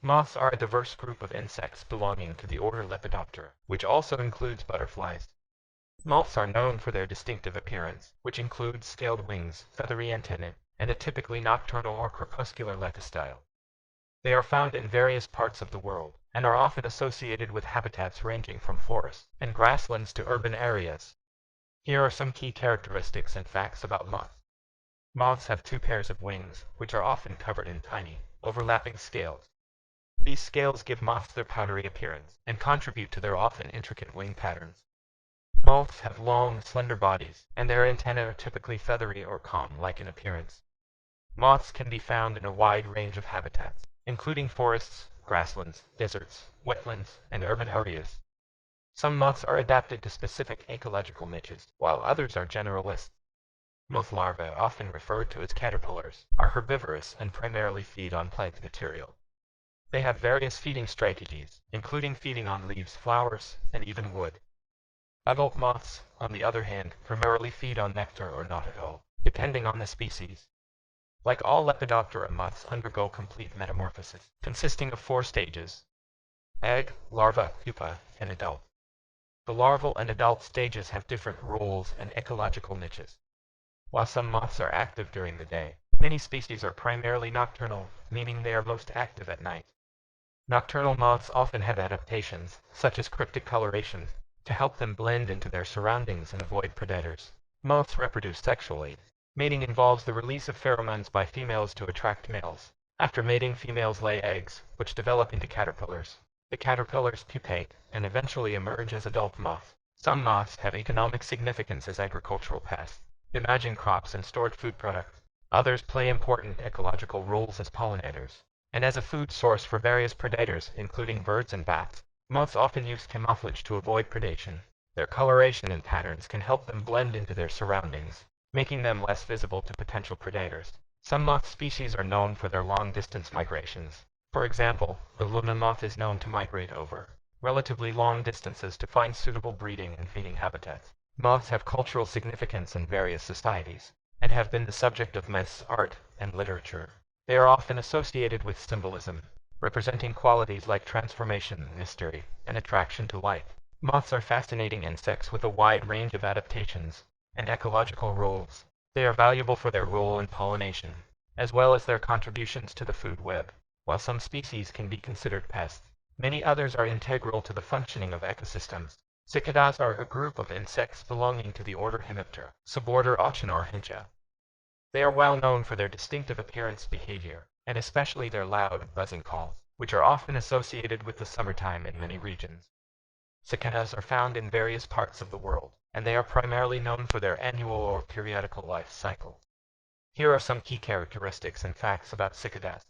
Moths are a diverse group of insects belonging to the order Lepidoptera, which also includes butterflies. Moths are known for their distinctive appearance, which includes scaled wings, feathery antennae, and a typically nocturnal or crepuscular lifestyle. They are found in various parts of the world, and are often associated with habitats ranging from forests and grasslands to urban areas. Here are some key characteristics and facts about moths. Moths have two pairs of wings, which are often covered in tiny, overlapping scales. These scales give moths their powdery appearance, and contribute to their often intricate wing patterns. Moths have long, slender bodies, and their antennae are typically feathery or comb-like in appearance. Moths can be found in a wide range of habitats, including forests, grasslands, deserts, wetlands, and urban areas. Some moths are adapted to specific ecological niches, while others are generalists. Moth larvae, often referred to as caterpillars, are herbivorous and primarily feed on plant material. They have various feeding strategies, including feeding on leaves, flowers, and even wood. Adult moths, on the other hand, primarily feed on nectar or not at all, depending on the species. Like all Lepidoptera, moths undergo complete metamorphosis, consisting of 4 stages: egg, larva, pupa, and adult. The larval and adult stages have different roles and ecological niches. While some moths are active during the day, many species are primarily nocturnal, meaning they are most active at night. Nocturnal moths often have adaptations, such as cryptic coloration, to help them blend into their surroundings and avoid predators. Moths reproduce sexually. Mating involves the release of pheromones by females to attract males. After mating, females lay eggs, which develop into caterpillars. The caterpillars pupate, and eventually emerge as adult moths. Some moths have economic significance as agricultural pests, damaging crops and stored food products. Others play important ecological roles as pollinators, and as a food source for various predators, including birds and bats. Moths often use camouflage to avoid predation. Their coloration and patterns can help them blend into their surroundings, making them less visible to potential predators. Some moth species are known for their long-distance migrations. For example, the luna moth is known to migrate over relatively long distances to find suitable breeding and feeding habitats. Moths have cultural significance in various societies, and have been the subject of myths, art, and literature. They are often associated with symbolism, representing qualities like transformation, mystery, and attraction to light. Moths are fascinating insects with a wide range of adaptations and ecological roles. They are valuable for their role in pollination, as well as their contributions to the food web. While some species can be considered pests, many others are integral to the functioning of ecosystems. Cicadas are a group of insects belonging to the order Hemiptera, suborder Ochinoorhyncha. They are well known for their distinctive appearance, behavior, and especially their loud, buzzing calls, which are often associated with the summertime in many regions. Cicadas are found in various parts of the world, and they are primarily known for their annual or periodical life cycle. Here are some key characteristics and facts about cicadas.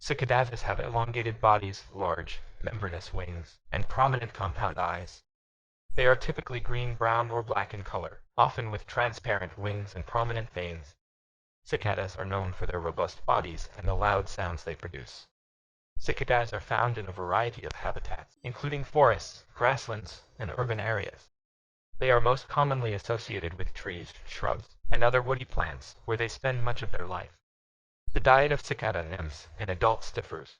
Cicadas have elongated bodies, large, membranous wings, and prominent compound eyes. They are typically green, brown, or black in color, often with transparent wings and prominent veins. Cicadas are known for their robust bodies and the loud sounds they produce. Cicadas are found in a variety of habitats, including forests, grasslands, and urban areas. They are most commonly associated with trees, shrubs, and other woody plants, where they spend much of their life. The diet of cicada nymphs and adults differs.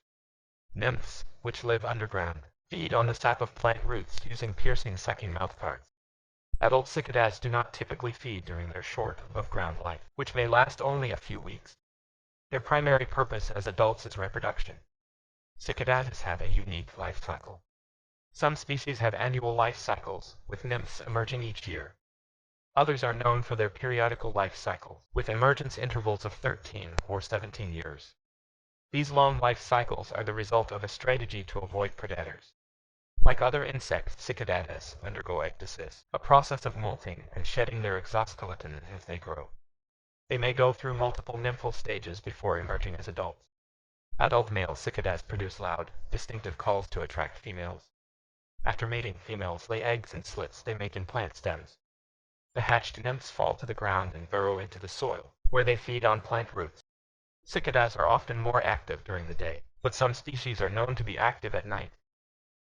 Nymphs, which live underground, feed on the sap of plant roots using piercing sucking mouthparts. Adult cicadas do not typically feed during their short, above-ground life, which may last only a few weeks. Their primary purpose as adults is reproduction. Cicadas have a unique life cycle. Some species have annual life cycles, with nymphs emerging each year. Others are known for their periodical life cycles, with emergence intervals of 13 or 17 years. These long life cycles are the result of a strategy to avoid predators. Like other insects, cicadas undergo ecdysis, a process of molting and shedding their exoskeleton as they grow. They may go through multiple nymphal stages before emerging as adults. Adult male cicadas produce loud, distinctive calls to attract females. After mating, females lay eggs in slits they make in plant stems. The hatched nymphs fall to the ground and burrow into the soil, where they feed on plant roots. Cicadas are often more active during the day, but some species are known to be active at night.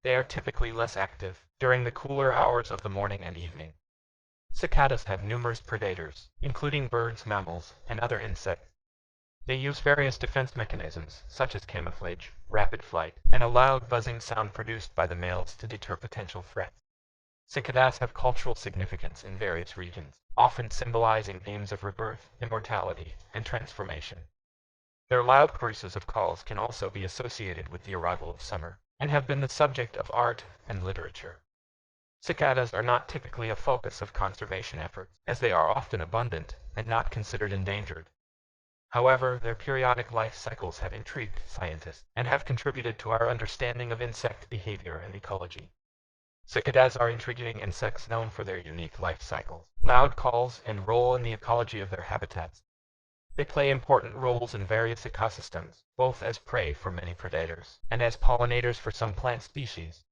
They are typically less active during the cooler hours of the morning and evening. Cicadas have numerous predators, including birds, mammals, and other insects. They use various defense mechanisms, such as camouflage, rapid flight, and a loud buzzing sound produced by the males to deter potential threats. Cicadas have cultural significance in various regions, often symbolizing themes of rebirth, immortality, and transformation. Their loud choruses of calls can also be associated with the arrival of summer, and have been the subject of art and literature. Cicadas are not typically a focus of conservation efforts, as they are often abundant and not considered endangered. However, their periodic life cycles have intrigued scientists and have contributed to our understanding of insect behavior and ecology. Cicadas are intriguing insects known for their unique life cycles, loud calls, and role in the ecology of their habitats. They play important roles in various ecosystems, both as prey for many predators and as pollinators for some plant species.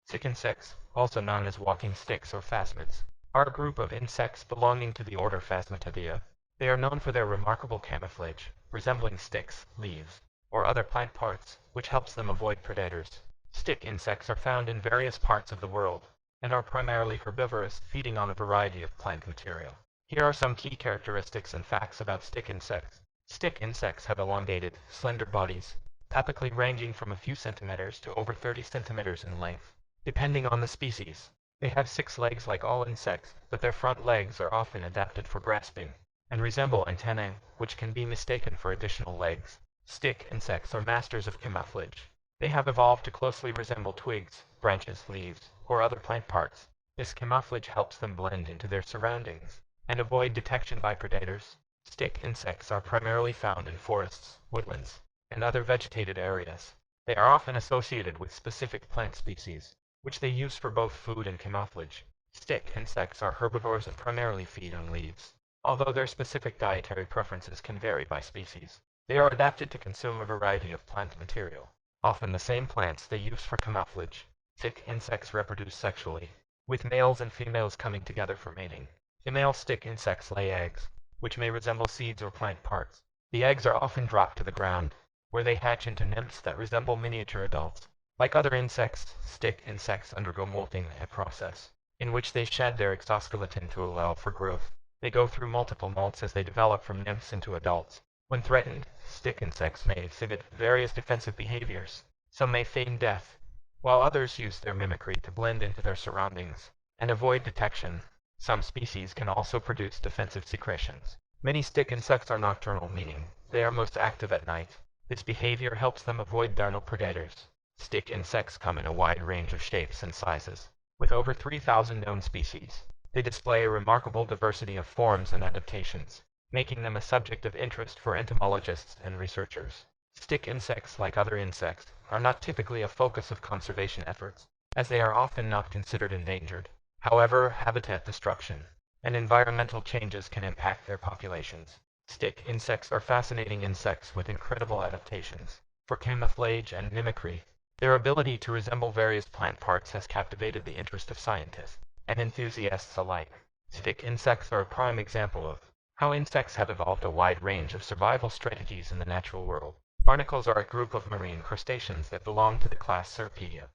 Stick insects, also known as walking sticks or phasmids, are a group of insects belonging to the order Phasmatidea. They are known for their remarkable camouflage, resembling sticks, leaves, or other plant parts, which helps them avoid predators. Stick insects are found in various parts of the world, and are primarily herbivorous, feeding on a variety of plant material. Here are some key characteristics and facts about stick insects. Stick insects have elongated, slender bodies, typically ranging from a few centimeters to over 30 centimeters in length, depending on the species. They have 6 legs like all insects, but their front legs are often adapted for grasping, and resemble antennae, which can be mistaken for additional legs. Stick insects are masters of camouflage. They have evolved to closely resemble twigs, branches, leaves, or other plant parts. This camouflage helps them blend into their surroundings and avoid detection by predators. Stick insects are primarily found in forests, woodlands, and other vegetated areas. They are often associated with specific plant species, which they use for both food and camouflage. Stick insects are herbivores and primarily feed on leaves. Although their specific dietary preferences can vary by species, they are adapted to consume a variety of plant material, often the same plants they use for camouflage. Stick insects reproduce sexually, with males and females coming together for mating. Female stick insects lay eggs, which may resemble seeds or plant parts. The eggs are often dropped to the ground, where they hatch into nymphs that resemble miniature adults. Like other insects, stick insects undergo molting, a process in which they shed their exoskeleton to allow for growth. They go through multiple molts as they develop from nymphs into adults. When threatened, stick insects may exhibit various defensive behaviors. Some may feign death, while others use their mimicry to blend into their surroundings and avoid detection. Some species can also produce defensive secretions. Many stick insects are nocturnal, meaning they are most active at night. This behavior helps them avoid diurnal predators. Stick insects come in a wide range of shapes and sizes, with over 3,000 known species. They display a remarkable diversity of forms and adaptations, making them a subject of interest for entomologists and researchers. Stick insects, like other insects, are not typically a focus of conservation efforts, as they are often not considered endangered. However, habitat destruction and environmental changes can impact their populations. Stick insects are fascinating insects with incredible adaptations for camouflage and mimicry. Their ability to resemble various plant parts has captivated the interest of scientists and enthusiasts alike. Stick insects are a prime example of how insects have evolved a wide range of survival strategies in the natural world. Barnacles are a group of marine crustaceans that belong to the class Cirpedia.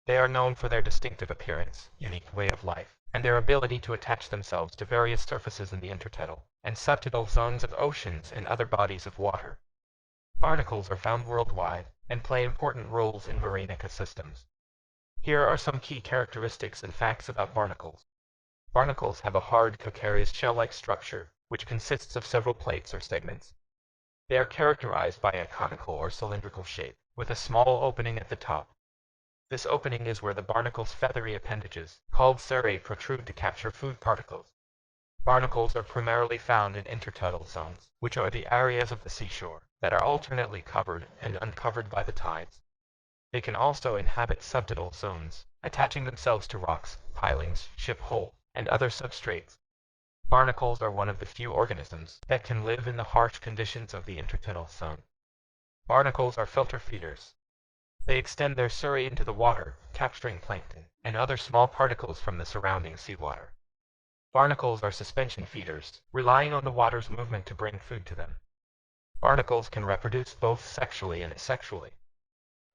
They are known for their distinctive appearance, unique way of life, and their ability to attach themselves to various surfaces in the intertidal and subtidal zones of oceans and other bodies of water. Barnacles are found worldwide and play important roles in marine ecosystems. Here are some key characteristics and facts about barnacles. Barnacles have a hard, calcareous shell-like structure, which consists of several plates or segments. They are characterized by a conical or cylindrical shape, with a small opening at the top. This opening is where the barnacle's feathery appendages, called cirri, protrude to capture food particles. Barnacles are primarily found in intertidal zones, which are the areas of the seashore that are alternately covered and uncovered by the tides. They can also inhabit subtidal zones, attaching themselves to rocks, pilings, ship hull, and other substrates. Barnacles are one of the few organisms that can live in the harsh conditions of the intertidal zone. Barnacles are filter feeders. They extend their cirri into the water, capturing plankton and other small particles from the surrounding seawater. Barnacles are suspension feeders, relying on the water's movement to bring food to them. Barnacles can reproduce both sexually and asexually.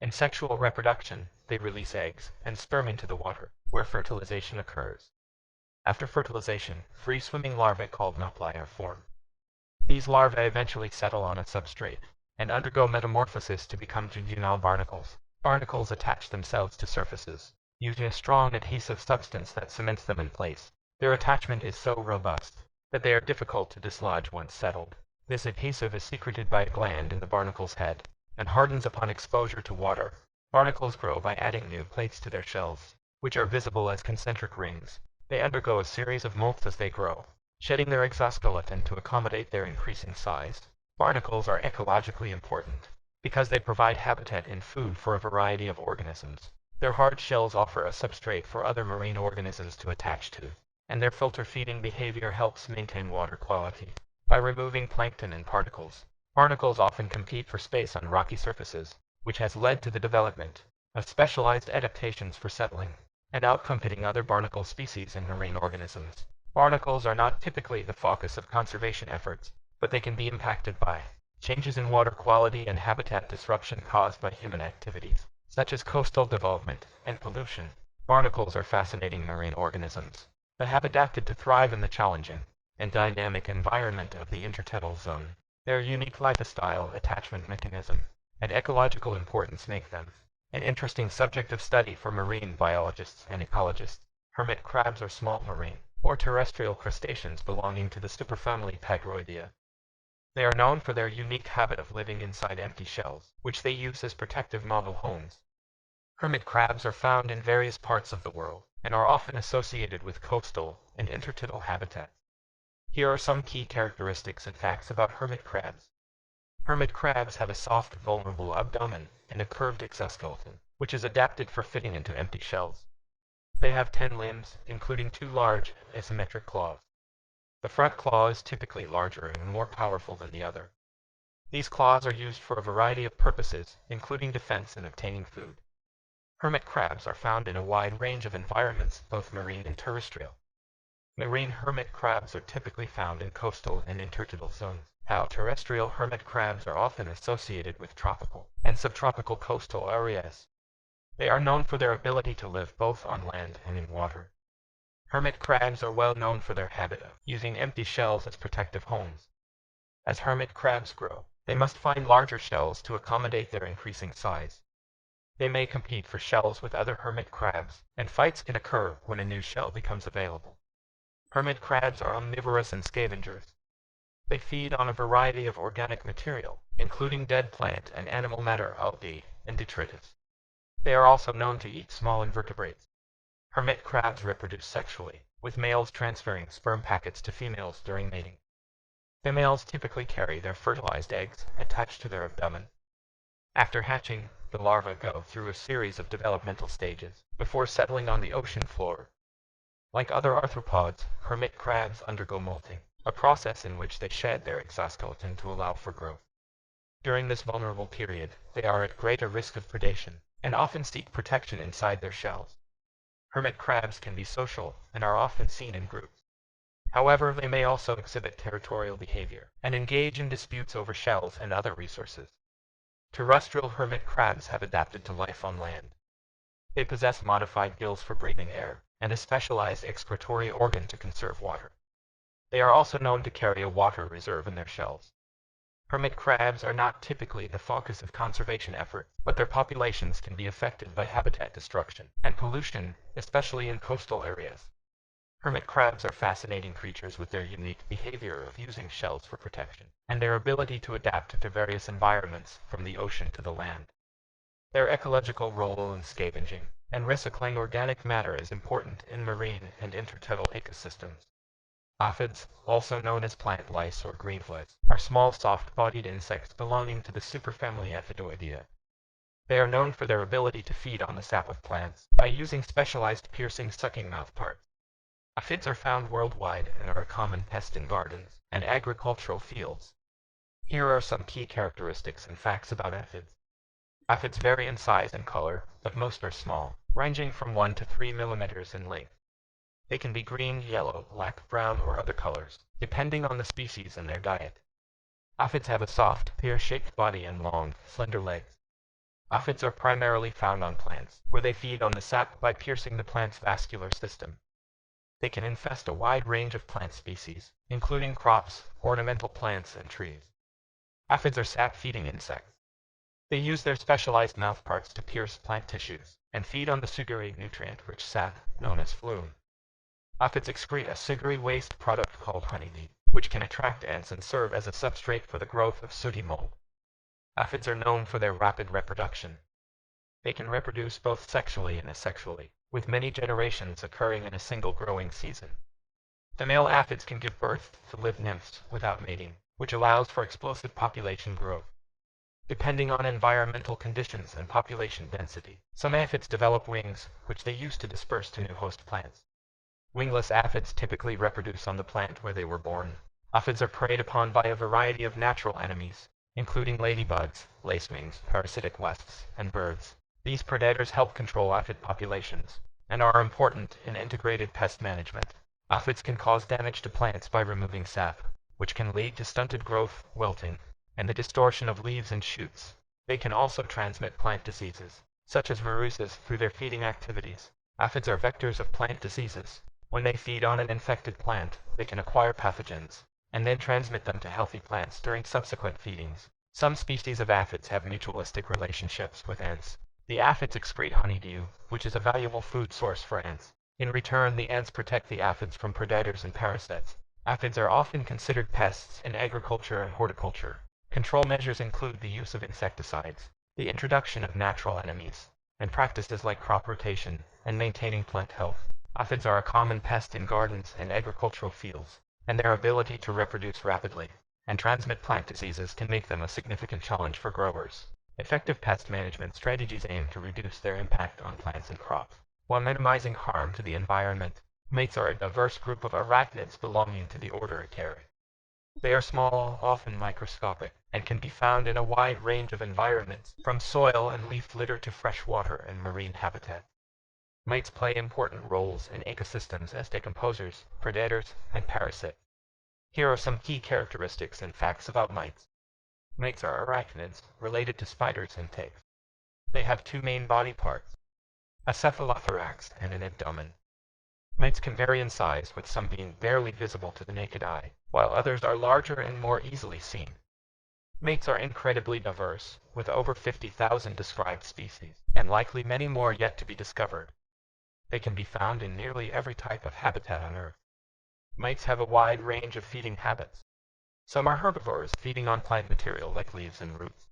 In sexual reproduction, they release eggs and sperm into the water, where fertilization occurs. After fertilization, free-swimming larvae called nauplii are formed. These larvae eventually settle on a substrate and undergo metamorphosis to become jejunal barnacles. Barnacles attach themselves to surfaces using a strong adhesive substance that cements them in place. Their attachment is so robust that they are difficult to dislodge once settled. This adhesive is secreted by a gland in the barnacle's head and hardens upon exposure to water. Barnacles grow by adding new plates to their shells, which are visible as concentric rings. They undergo a series of molts as they grow, shedding their exoskeleton to accommodate their increasing size. Barnacles are ecologically important because they provide habitat and food for a variety of organisms. Their hard shells offer a substrate for other marine organisms to attach to, and their filter-feeding behavior helps maintain water quality. By removing plankton and particles, barnacles often compete for space on rocky surfaces, which has led to the development of specialized adaptations for settling and outcompeting other barnacle species and marine organisms. Barnacles are not typically the focus of conservation efforts, but they can be impacted by changes in water quality and habitat disruption caused by human activities, such as coastal development and pollution. Barnacles are fascinating marine organisms that have adapted to thrive in the challenging and dynamic environment of the intertidal zone. Their unique lifestyle, attachment mechanism, and ecological importance make them an interesting subject of study for marine biologists and ecologists. Hermit crabs are small marine or terrestrial crustaceans belonging to the superfamily Pagroidea. They are known for their unique habit of living inside empty shells, which they use as protective model homes. Hermit crabs are found in various parts of the world and are often associated with coastal and intertidal habitats. Here are some key characteristics and facts about hermit crabs. Hermit crabs have a soft, vulnerable abdomen and a curved exoskeleton, which is adapted for fitting into empty shells. They have 10 limbs, including 2 large, asymmetric claws. The front claw is typically larger and more powerful than the other. These claws are used for a variety of purposes, including defense and obtaining food. Hermit crabs are found in a wide range of environments, both marine and terrestrial. Marine hermit crabs are typically found in coastal and intertidal zones, while terrestrial hermit crabs are often associated with tropical and subtropical coastal areas. They are known for their ability to live both on land and in water. Hermit crabs are well known for their habit of using empty shells as protective homes. As hermit crabs grow, they must find larger shells to accommodate their increasing size. They may compete for shells with other hermit crabs, and fights can occur when a new shell becomes available. Hermit crabs are omnivorous and scavengers. They feed on a variety of organic material, including dead plant and animal matter, algae, and detritus. They are also known to eat small invertebrates. Hermit crabs reproduce sexually, with males transferring sperm packets to females during mating. Females typically carry their fertilized eggs attached to their abdomen. After hatching, the larvae go through a series of developmental stages before settling on the ocean floor. Like other arthropods, hermit crabs undergo molting, a process in which they shed their exoskeleton to allow for growth. During this vulnerable period, they are at greater risk of predation, and often seek protection inside their shells. Hermit crabs can be social and are often seen in groups. However, they may also exhibit territorial behavior and engage in disputes over shells and other resources. Terrestrial hermit crabs have adapted to life on land. They possess modified gills for breathing air and a specialized excretory organ to conserve water. They are also known to carry a water reserve in their shells. Hermit crabs are not typically the focus of conservation efforts, but their populations can be affected by habitat destruction and pollution, especially in coastal areas. Hermit crabs are fascinating creatures with their unique behavior of using shells for protection, and their ability to adapt to various environments, from the ocean to the land. Their ecological role in scavenging and recycling organic matter is important in marine and intertidal ecosystems. Aphids, also known as plant lice or green flies, are small soft-bodied insects belonging to the superfamily Aphidoidea. They are known for their ability to feed on the sap of plants by using specialized piercing sucking mouthparts. Aphids are found worldwide and are a common pest in gardens and agricultural fields. Here are some key characteristics and facts about aphids. Aphids vary in size and color, but most are small, ranging from 1 to 3 millimeters in length. They can be green, yellow, black, brown, or other colors, depending on the species and their diet. Aphids have a soft, pear-shaped body and long, slender legs. Aphids are primarily found on plants, where they feed on the sap by piercing the plant's vascular system. They can infest a wide range of plant species, including crops, ornamental plants, and trees. Aphids are sap-feeding insects. They use their specialized mouthparts to pierce plant tissues and feed on the sugary nutrient-rich sap known as phloem. Aphids excrete a sugary waste product called honeydew, which can attract ants and serve as a substrate for the growth of sooty mold. Aphids are known for their rapid reproduction. They can reproduce both sexually and asexually, with many generations occurring in a single growing season. The male aphids can give birth to live nymphs without mating, which allows for explosive population growth. Depending on environmental conditions and population density, some aphids develop wings, which they use to disperse to new host plants. Wingless aphids typically reproduce on the plant where they were born. Aphids are preyed upon by a variety of natural enemies, including ladybugs, lacewings, parasitic wasps, and birds. These predators help control aphid populations and are important in integrated pest management. Aphids can cause damage to plants by removing sap, which can lead to stunted growth, wilting, and the distortion of leaves and shoots. They can also transmit plant diseases, such as viruses, through their feeding activities. Aphids are vectors of plant diseases. When they feed on an infected plant, they can acquire pathogens, and then transmit them to healthy plants during subsequent feedings. Some species of aphids have mutualistic relationships with ants. The aphids excrete honeydew, which is a valuable food source for ants. In return, the ants protect the aphids from predators and parasites. Aphids are often considered pests in agriculture and horticulture. Control measures include the use of insecticides, the introduction of natural enemies, and practices like crop rotation and maintaining plant health. Aphids are a common pest in gardens and agricultural fields, and their ability to reproduce rapidly and transmit plant diseases can make them a significant challenge for growers. Effective pest management strategies aim to reduce their impact on plants and crops, while minimizing harm to the environment. Mates are a diverse group of arachnids belonging to the order Artrópodos. They are small, often microscopic, and can be found in a wide range of environments, from soil and leaf litter to freshwater and marine habitat. Mites play important roles in ecosystems as decomposers, predators, and parasites. Here are some key characteristics and facts about mites. Mites are arachnids, related to spiders and ticks. They have two main body parts, a cephalothorax and an abdomen. Mites can vary in size, with some being barely visible to the naked eye, while others are larger and more easily seen. Mites are incredibly diverse, with over 50,000 described species, and likely many more yet to be discovered. They can be found in nearly every type of habitat on Earth. Mites have a wide range of feeding habits. Some are herbivores, feeding on plant material like leaves and roots.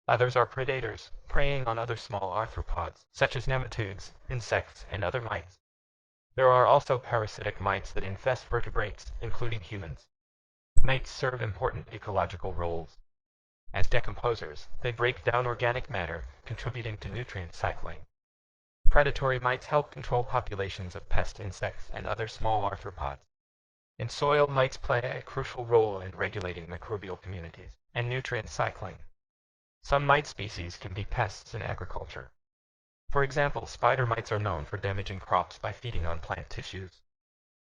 Others are predators, preying on other small arthropods, such as nematodes, insects, and other mites. There are also parasitic mites that infest vertebrates, including humans. Mites serve important ecological roles. As decomposers, they break down organic matter, contributing to nutrient cycling. Predatory mites help control populations of pest insects and other small arthropods. In soil, mites play a crucial role in regulating microbial communities and nutrient cycling. Some mite species can be pests in agriculture. For example, spider mites are known for damaging crops by feeding on plant tissues.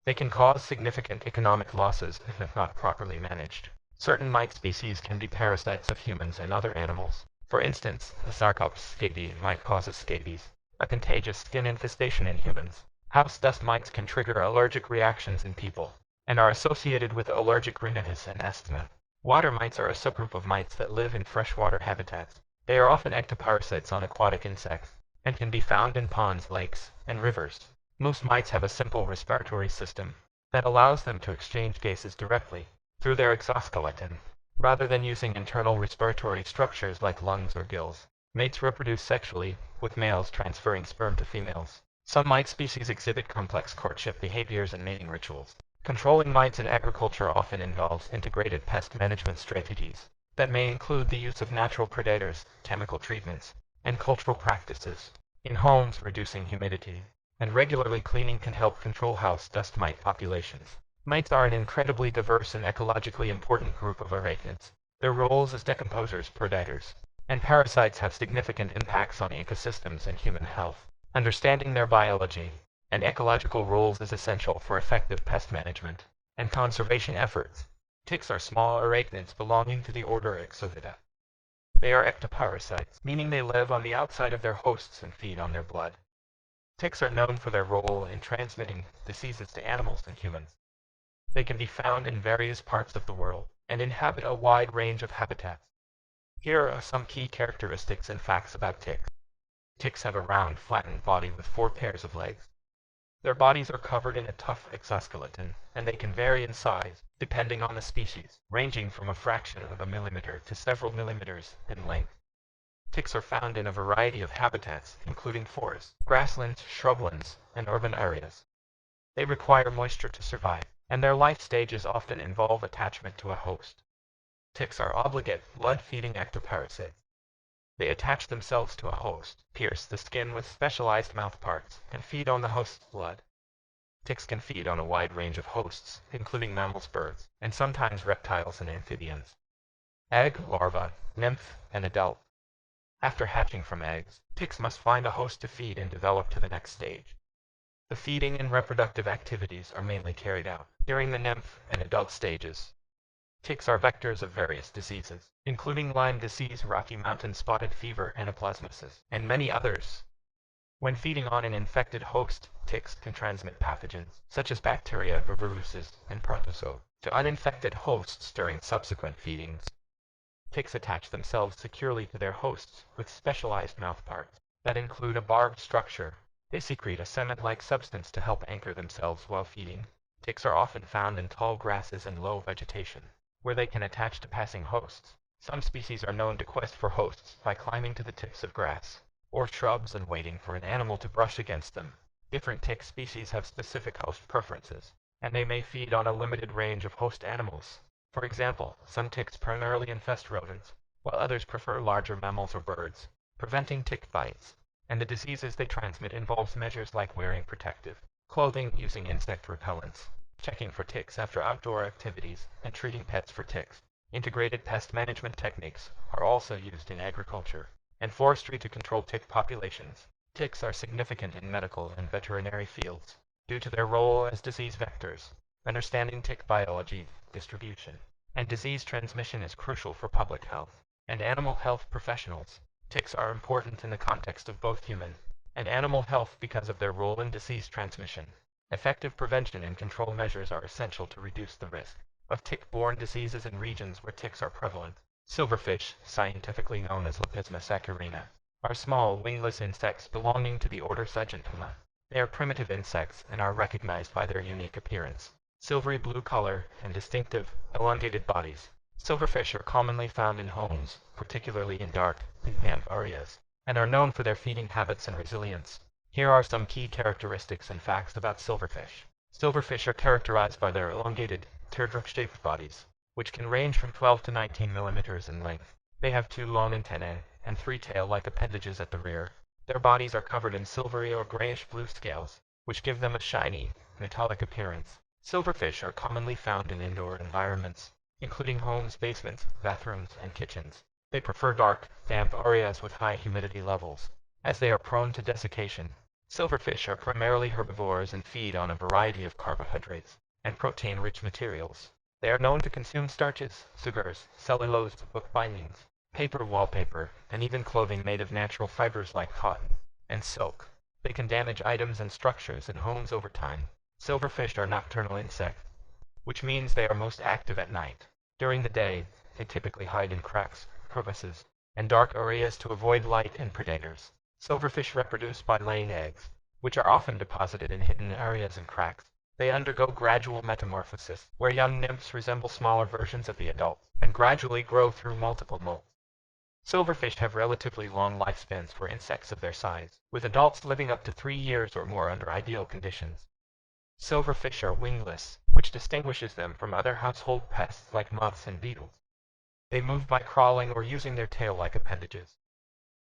They can cause significant economic losses if not properly managed. Certain mite species can be parasites of humans and other animals. For instance, the Sarcops scabiei might cause scabies, a contagious skin infestation in humans. House dust mites can trigger allergic reactions in people, and are associated with allergic rhinitis and asthma. Water mites are a subgroup of mites that live in freshwater habitats. They are often ectoparasites on aquatic insects, and can be found in ponds, lakes, and rivers. Most mites have a simple respiratory system that allows them to exchange gases directly through their exoskeleton, rather than using internal respiratory structures like lungs or gills. Mates reproduce sexually, with males transferring sperm to females. Some mite species exhibit complex courtship behaviors and mating rituals. Controlling mites in agriculture often involves integrated pest management strategies that may include the use of natural predators, chemical treatments, and cultural practices. In homes, reducing humidity and regularly cleaning can help control house dust mite populations. Mites are an incredibly diverse and ecologically important group of arachnids. Their roles as decomposers, predators, and parasites have significant impacts on ecosystems and human health. Understanding their biology and ecological roles is essential for effective pest management and conservation efforts. Ticks are small arachnids belonging to the order Ixovidae. They are ectoparasites, meaning they live on the outside of their hosts and feed on their blood. Ticks are known for their role in transmitting diseases to animals and humans. They can be found in various parts of the world and inhabit a wide range of habitats. Here are some key characteristics and facts about ticks. Ticks have a round, flattened body with 4 pairs of legs. Their bodies are covered in a tough exoskeleton, and they can vary in size, depending on the species, ranging from a fraction of a millimeter to several millimeters in length. Ticks are found in a variety of habitats, including forests, grasslands, shrublands, and urban areas. They require moisture to survive, and their life stages often involve attachment to a host. Ticks are obligate, blood-feeding ectoparasites. They attach themselves to a host, pierce the skin with specialized mouthparts, and feed on the host's blood. Ticks can feed on a wide range of hosts, including mammals, birds, and sometimes reptiles and amphibians. Egg, larva, nymph, and adult. After hatching from eggs, ticks must find a host to feed and develop to the next stage. The feeding and reproductive activities are mainly carried out during the nymph and adult stages. Ticks are vectors of various diseases, including Lyme disease, Rocky Mountain spotted fever, anaplasmosis, and many others. When feeding on an infected host, ticks can transmit pathogens, such as bacteria, viruses, and protozoa, to uninfected hosts during subsequent feedings. Ticks attach themselves securely to their hosts with specialized mouthparts that include a barbed structure. They secrete a cement-like substance to help anchor themselves while feeding. Ticks are often found in tall grasses and low vegetation, where they can attach to passing hosts. Some species are known to quest for hosts by climbing to the tips of grass or shrubs and waiting for an animal to brush against them. Different tick species have specific host preferences, and they may feed on a limited range of host animals. For example, some ticks primarily infest rodents, while others prefer larger mammals or birds. Preventing tick bites and the diseases they transmit involves measures like wearing protective clothing, using insect repellents, checking for ticks after outdoor activities, and treating pets for ticks. Integrated pest management techniques are also used in agriculture and forestry to control tick populations. Ticks are significant in medical and veterinary fields due to their role as disease vectors. Understanding tick biology, distribution, and disease transmission is crucial for public health and animal health professionals. Ticks are important in the context of both human and animal health because of their role in disease transmission. Effective prevention and control measures are essential to reduce the risk of tick-borne diseases in regions where ticks are prevalent. Silverfish, scientifically known as Lepisma saccharina, are small, wingless insects belonging to the order Zygentoma. They are primitive insects and are recognized by their unique appearance, silvery blue color, and distinctive, elongated bodies. Silverfish are commonly found in homes, particularly in dark and damp areas, and are known for their feeding habits and resilience. Here are some key characteristics and facts about silverfish. Silverfish are characterized by their elongated, teardrop-shaped bodies, which can range from 12 to 19 millimeters in length. They have 2 long antennae and 3 tail-like appendages at the rear. Their bodies are covered in silvery or grayish-blue scales, which give them a shiny, metallic appearance. Silverfish are commonly found in indoor environments, including homes, basements, bathrooms, and kitchens. They prefer dark, damp areas with high humidity levels, as they are prone to desiccation. Silverfish are primarily herbivores and feed on a variety of carbohydrates and protein-rich materials. They are known to consume starches, sugars, cellulose, book bindings, paper wallpaper, and even clothing made of natural fibers like cotton and silk. They can damage items and structures in homes over time. Silverfish are nocturnal insects, which means they are most active at night. During the day, they typically hide in cracks, crevices, and dark areas to avoid light and predators. Silverfish reproduce by laying eggs, which are often deposited in hidden areas and cracks. They undergo gradual metamorphosis, where young nymphs resemble smaller versions of the adults and gradually grow through multiple molts. Silverfish have relatively long lifespans for insects of their size, with adults living up to 3 years or more under ideal conditions. Silverfish are wingless, which distinguishes them from other household pests like moths and beetles. They move by crawling or using their tail-like appendages.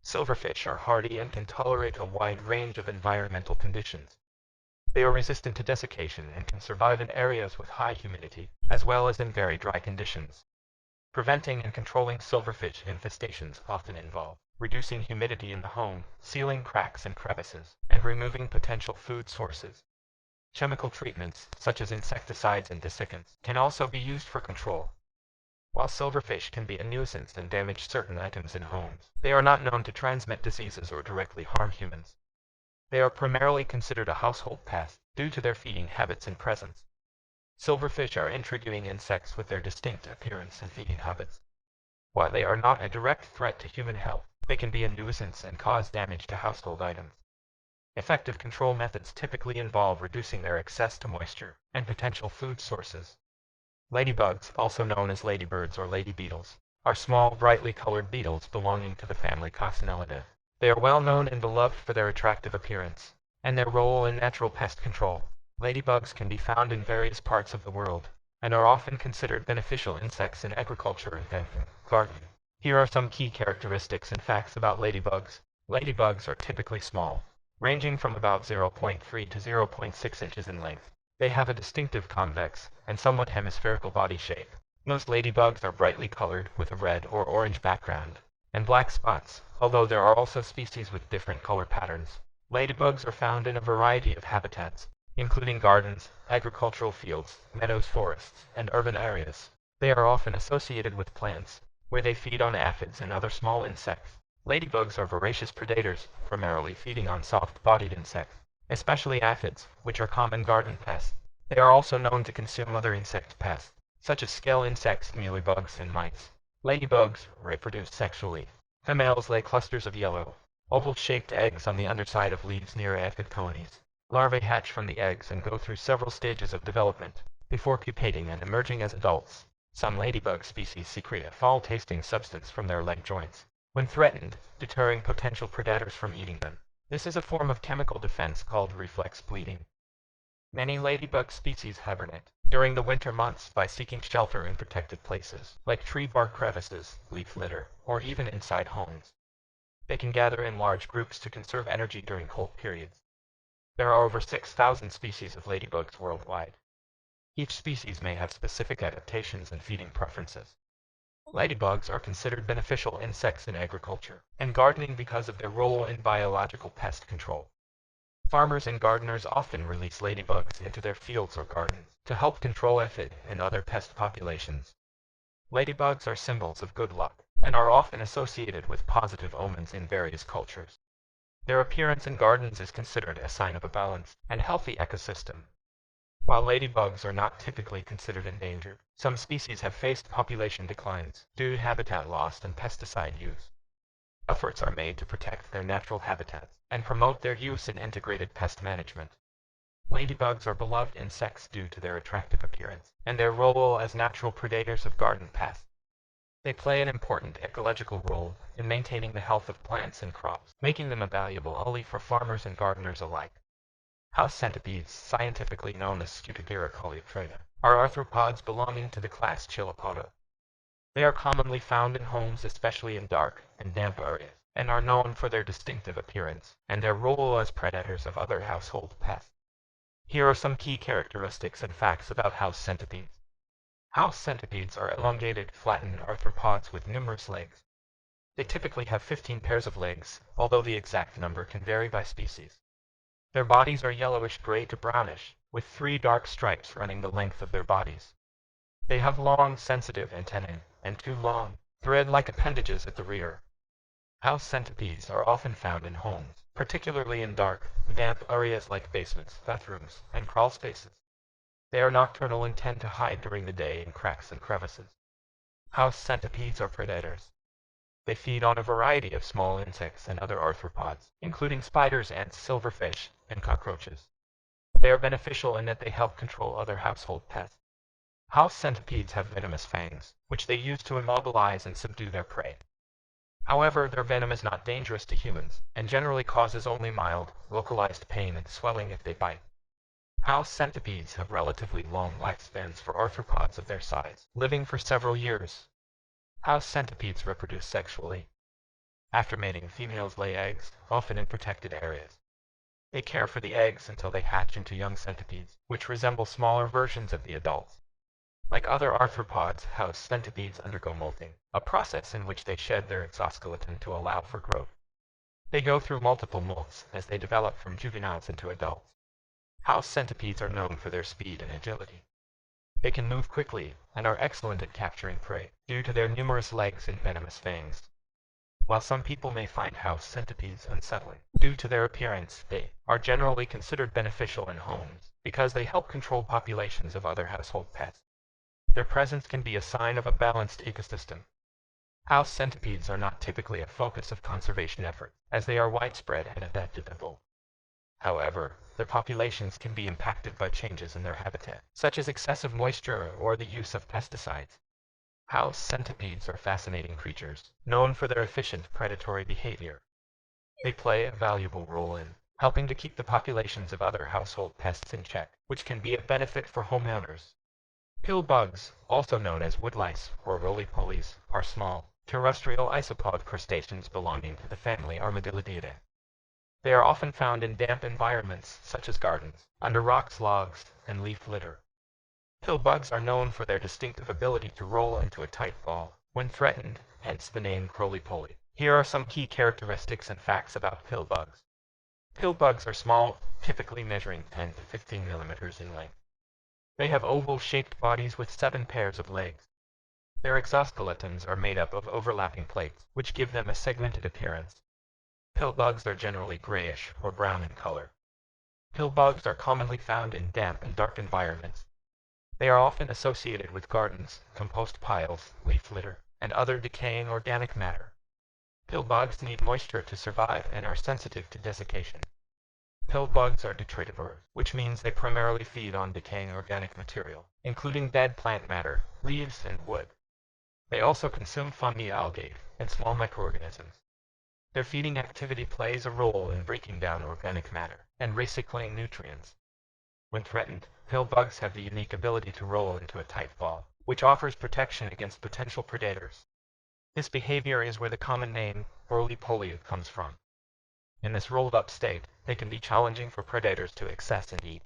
Silverfish are hardy and can tolerate a wide range of environmental conditions. They are resistant to desiccation and can survive in areas with high humidity, as well as in very dry conditions. Preventing and controlling silverfish infestations often involve reducing humidity in the home, sealing cracks and crevices, and removing potential food sources. Chemical treatments, such as insecticides and desiccants, can also be used for control. While silverfish can be a nuisance and damage certain items in homes, they are not known to transmit diseases or directly harm humans. They are primarily considered a household pest due to their feeding habits and presence. Silverfish are intriguing insects with their distinct appearance and feeding habits. While they are not a direct threat to human health, they can be a nuisance and cause damage to household items. Effective control methods typically involve reducing their access to moisture and potential food sources. Ladybugs, also known as ladybirds or lady beetles, are small, brightly colored beetles belonging to the family Coccinellidae. They are well known and beloved for their attractive appearance and their role in natural pest control. Ladybugs can be found in various parts of the world and are often considered beneficial insects in agriculture and gardening. Here are some key characteristics and facts about ladybugs. Ladybugs are typically small, ranging from about 0.3 to 0.6 inches in length. They have a distinctive convex and somewhat hemispherical body shape. Most ladybugs are brightly colored with a red or orange background and black spots, although there are also species with different color patterns. Ladybugs are found in a variety of habitats, including gardens, agricultural fields, meadows, forests, and urban areas. They are often associated with plants, where they feed on aphids and other small insects. Ladybugs are voracious predators, primarily feeding on soft-bodied insects, especially aphids, which are common garden pests. They are also known to consume other insect pests, such as scale insects, mealybugs, and mites. Ladybugs reproduce sexually. Females lay clusters of yellow, oval-shaped eggs on the underside of leaves near aphid colonies. Larvae hatch from the eggs and go through several stages of development before pupating and emerging as adults. Some ladybug species secrete a foul-tasting substance from their leg joints when threatened, deterring potential predators from eating them. This is a form of chemical defense called reflex bleeding. Many ladybug species hibernate during the winter months by seeking shelter in protected places, like tree bark crevices, leaf litter, or even inside homes. They can gather in large groups to conserve energy during cold periods. There are over 6,000 species of ladybugs worldwide. Each species may have specific adaptations and feeding preferences. Ladybugs are considered beneficial insects in agriculture and gardening because of their role in biological pest control. Farmers and gardeners often release ladybugs into their fields or gardens to help control aphid and other pest populations. Ladybugs are symbols of good luck and are often associated with positive omens in various cultures. Their appearance in gardens is considered a sign of a balanced and healthy ecosystem. While ladybugs are not typically considered endangered, some species have faced population declines due to habitat loss and pesticide use. Efforts are made to protect their natural habitats and promote their use in integrated pest management. Ladybugs are beloved insects due to their attractive appearance and their role as natural predators of garden pests. They play an important ecological role in maintaining the health of plants and crops, making them a valuable ally for farmers and gardeners alike. House centipedes, scientifically known as Scutoptera coleoptrata, are arthropods belonging to the class Chilopoda. They are commonly found in homes, especially in dark and damp areas, and are known for their distinctive appearance and their role as predators of other household pests. Here are some key characteristics and facts about house centipedes. House centipedes are elongated, flattened arthropods with numerous legs. They typically have 15 pairs of legs, although the exact number can vary by species. Their bodies are yellowish-gray to brownish, with 3 dark stripes running the length of their bodies. They have long, sensitive antennae and 2 long, thread-like appendages at the rear. House centipedes are often found in homes, particularly in dark, damp areas like basements, bathrooms, and crawl spaces. They are nocturnal and tend to hide during the day in cracks and crevices. House centipedes are predators. They feed on a variety of small insects and other arthropods, including spiders, ants, silverfish, and cockroaches. They are beneficial in that they help control other household pests. House centipedes have venomous fangs, which they use to immobilize and subdue their prey. However, their venom is not dangerous to humans, and generally causes only mild, localized pain and swelling if they bite. House centipedes have relatively long lifespans for arthropods of their size, living for several years. House centipedes reproduce sexually. After mating, females lay eggs, often in protected areas. They care for the eggs until they hatch into young centipedes, which resemble smaller versions of the adults. Like other arthropods, house centipedes undergo molting, a process in which they shed their exoskeleton to allow for growth. They go through multiple molts as they develop from juveniles into adults. House centipedes are known for their speed and agility. They can move quickly and are excellent at capturing prey due to their numerous legs and venomous fangs. While some people may find house centipedes unsettling due to their appearance, they are generally considered beneficial in homes because they help control populations of other household pets. Their presence can be a sign of a balanced ecosystem. House centipedes are not typically a focus of conservation efforts, as they are widespread and adaptable. However, their populations can be impacted by changes in their habitat, such as excessive moisture or the use of pesticides. House centipedes are fascinating creatures, known for their efficient predatory behavior. They play a valuable role in helping to keep the populations of other household pests in check, which can be a benefit for homeowners. Pill bugs, also known as woodlice or roly-polies, are small, terrestrial isopod crustaceans belonging to the family Armadillidae. They are often found in damp environments such as gardens, under rocks, logs, and leaf litter. Pill bugs are known for their distinctive ability to roll into a tight ball when threatened, hence the name roly-poly. Here are some key characteristics and facts about pill bugs. Pill bugs are small, typically measuring 10 to 15 millimeters in length. They have oval-shaped bodies with 7 pairs of legs. Their exoskeletons are made up of overlapping plates, which give them a segmented appearance. Pill bugs are generally grayish or brown in color. Pill bugs are commonly found in damp and dark environments. They are often associated with gardens, compost piles, leaf litter, and other decaying organic matter. Pill bugs need moisture to survive and are sensitive to desiccation. Pill bugs are detritivores, which means they primarily feed on decaying organic material, including dead plant matter, leaves, and wood. They also consume fungi, algae, and small microorganisms. Their feeding activity plays a role in breaking down organic matter and recycling nutrients. When threatened, pill bugs have the unique ability to roll into a tight ball, which offers protection against potential predators. This behavior is where the common name, roly-poly, comes from. In this rolled-up state, they can be challenging for predators to access and eat.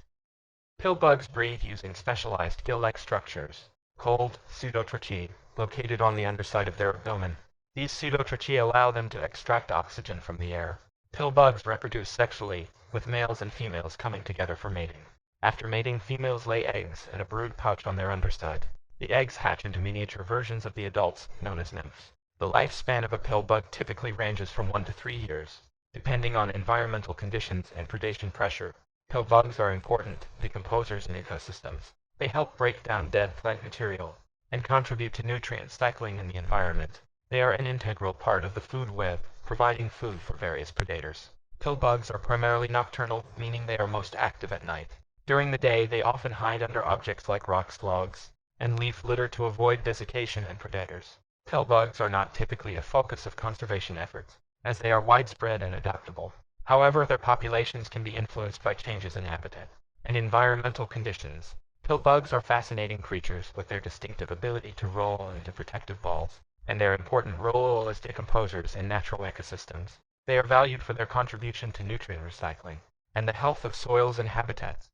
Pill bugs breathe using specialized gill-like structures, called pseudotracheae, located on the underside of their abdomen. These pseudotracheae allow them to extract oxygen from the air. Pill bugs reproduce sexually, with males and females coming together for mating. After mating, females lay eggs in a brood pouch on their underside. The eggs hatch into miniature versions of the adults, known as nymphs. The lifespan of a pill bug typically ranges from 1 to 3 years, depending on environmental conditions and predation pressure. Pill bugs are important decomposers in ecosystems. They help break down dead plant material and contribute to nutrient cycling in the environment. They are an integral part of the food web, providing food for various predators. Pill bugs are primarily nocturnal, meaning they are most active at night. During the day, they often hide under objects like rocks, logs, and leaf litter to avoid desiccation and predators. Pill bugs are not typically a focus of conservation efforts, as they are widespread and adaptable. However, their populations can be influenced by changes in habitat and environmental conditions. Pill bugs are fascinating creatures with their distinctive ability to roll into protective balls, and their important role as decomposers in natural ecosystems. They are valued for their contribution to nutrient recycling and the health of soils and habitats.